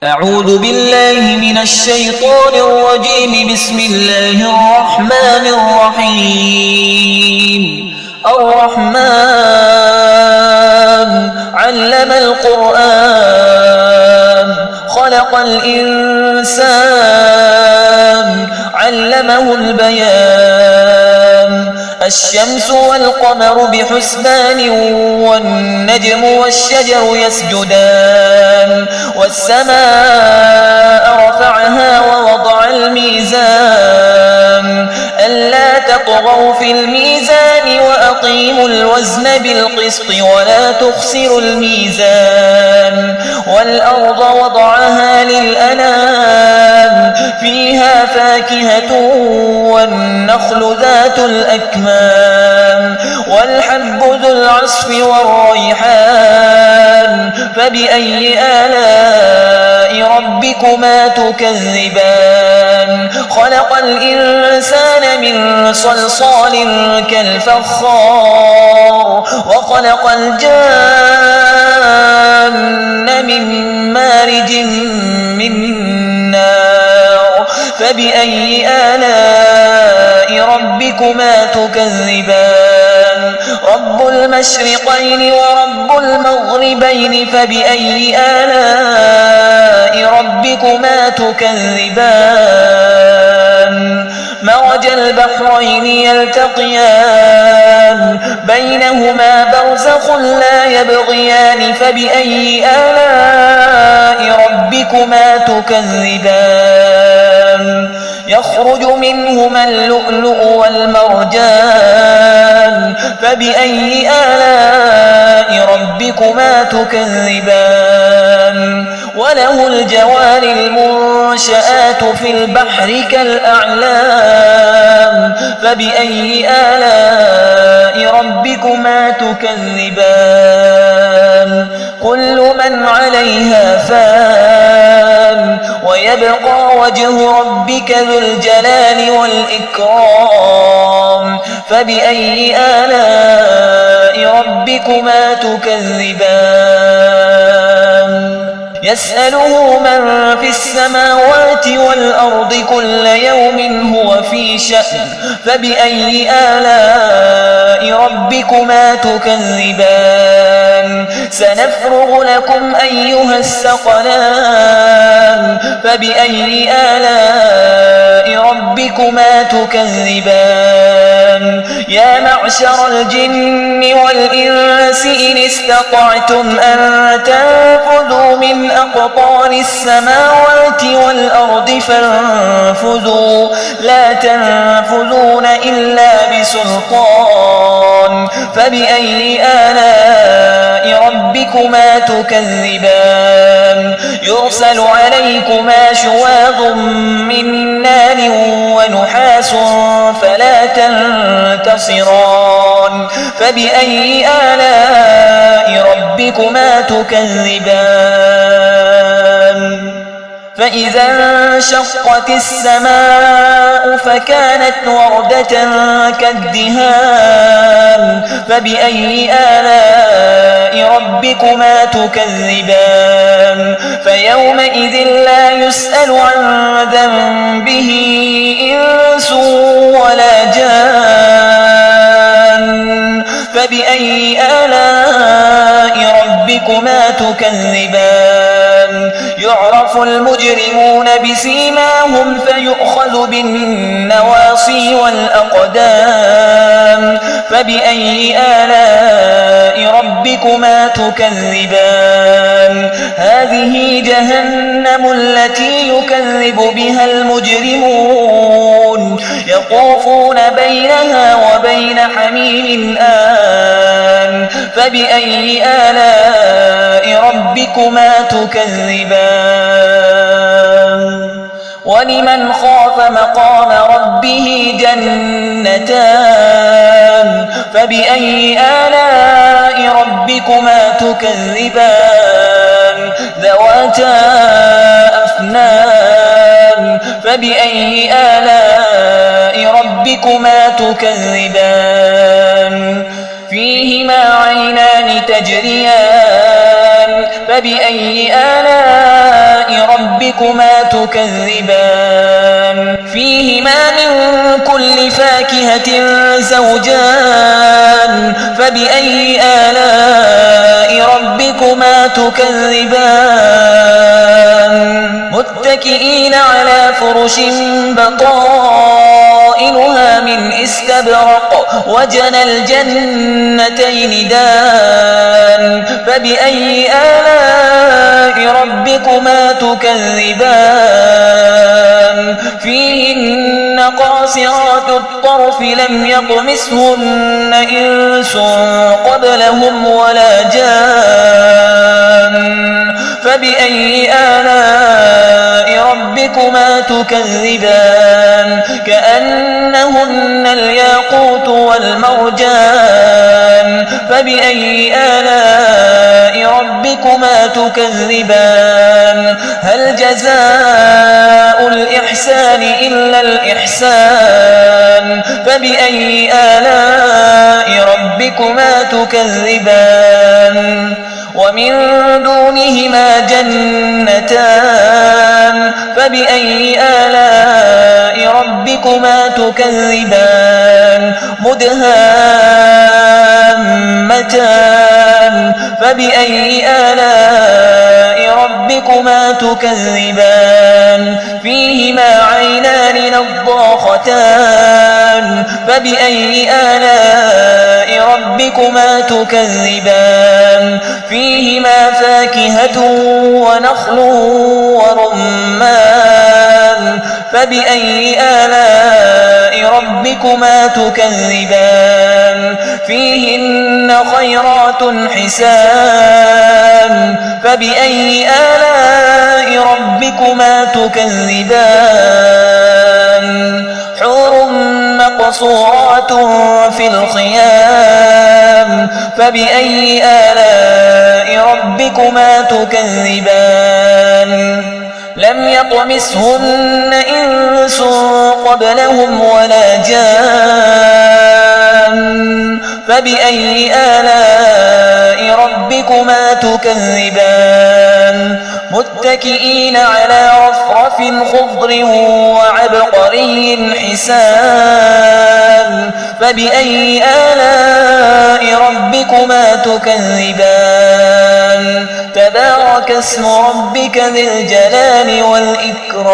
أعوذ بالله من الشيطان الرجيم. بسم الله الرحمن الرحيم. الرحمن علم القرآن خلق الإنسان علمه البيان. الشمس والقمر بحسبان والنجم والشجر يسجدان. والسماء رفعها ووضع الميزان ألا تطغوا في الميزان وأقيموا الوزن بالقسط ولا تخسروا الميزان. والأرض وضعها للأنام فيها فاكهة والنخل ذات الأكمام والحب ذو العصف والريحان. فبأي آلاء ربكما تكذبان؟ خلق الإنسان من صلصال كالفخار وخلق الجان من مارج من نار. فبأي آلاء ربكما تكذبان؟ رب المشرقين ورب المغربين. فبأي آلاء ربكما تكذبان؟ مرج البحرين يلتقيان بينهما برزخ لا يبغيان. فبأي آلاء ربكما تكذبان؟ يخرج منهما اللؤلؤ والمرجان. فبأي آلاء ربكما تكذبان؟ وله الجوار المنشآت في البحر كالأعلام. فبأي آلاء ربكما تكذبان؟ كل من عليها فان ويبقى وجه ربك ذو الجلال والإكرام. فبأي آلاء ربكما تكذبان؟ يسأله من في السماوات والأرض كل يوم هو في شأن. فبأي آلاء ربكما تكذبان؟ سنفرغ لكم أيها الثقلان. فبأي آلاء ربكما تكذبان؟ يا معشر الجن والإنس إن استطعتم أن تنفذوا من أقطار السماوات والأرض فانفذوا لا تنفذون إلا بسلطان. فبأي آلاء ربكما تكذبان؟ يرسل عليكما شواظ من نار ونحاس فلا تنتصران. فبأي آلاء ربكما تكذبان؟ فإذا انشقت السماء فكانت وردة كالدهان. فبأي آلاء ربكما تكذبان؟ فيومئذ لا يسأل عن ذنبه إنس ولا جان. فبأي آلاء ربكما تكذبان؟ يعرف المجرمون بسيماهم فيؤخذ بالنواصي والأقدام. فبأي آلاء ربكما تكذبان؟ هذه جهنم التي يكذب بها المجرمون يطوفون بينها وبين حميم آن. فبأي آلاء ربكما تكذبان؟ ولمن خاف مقام ربه جنتان. فبأي آلاء ربكما تكذبان؟ ذواتا أفنان. فبأي آلاء ربكما تكذبان؟ فيهما عينان تجريان. فبأي آلاء ربكما تكذبان فيهما من كل فاكهة زوجان فبأي آلاء ربكما تكذبان متكئين على فرش بطائنها من استبرق وجنى الجنتين دان فبأي آلاء ربكما تكذبان فيهن قاصرات الطرف لم يطمثهن إنس قبلهم ولا جان فبأي آلاء ربكما تكذبان كأنهن الياقوت والمرجان فبأي آلاء ربكما تكذبان هل جزاء الإحسان إلا الإحسان فبأي آلاء ربكما تكذبان ومن دونهما جنتان فبأي آلاء ربكما تكذبان مدهامتان فبأي آلاء ربكما تكذبان فيهما عينان نضاختان فبأي آلاء ربكما تكذبان فيهما فاكهة ونخل ورمان فبأي آلاء ربكما تكذبان فيهن خيرات حسان فبأي آلاء ربكما تكذبان حور مقصورات في الخيام فبأي آلاء ربكما تكذبان لم يطمثهن إنس قبلهم ولا جان فبأي آلاء ربكما تكذبان متكئين على رفرف خضر وعبقري حسان فبأي آلاء ربكما تكذبان تبارك اسم ربك ذي الجلال والإكرام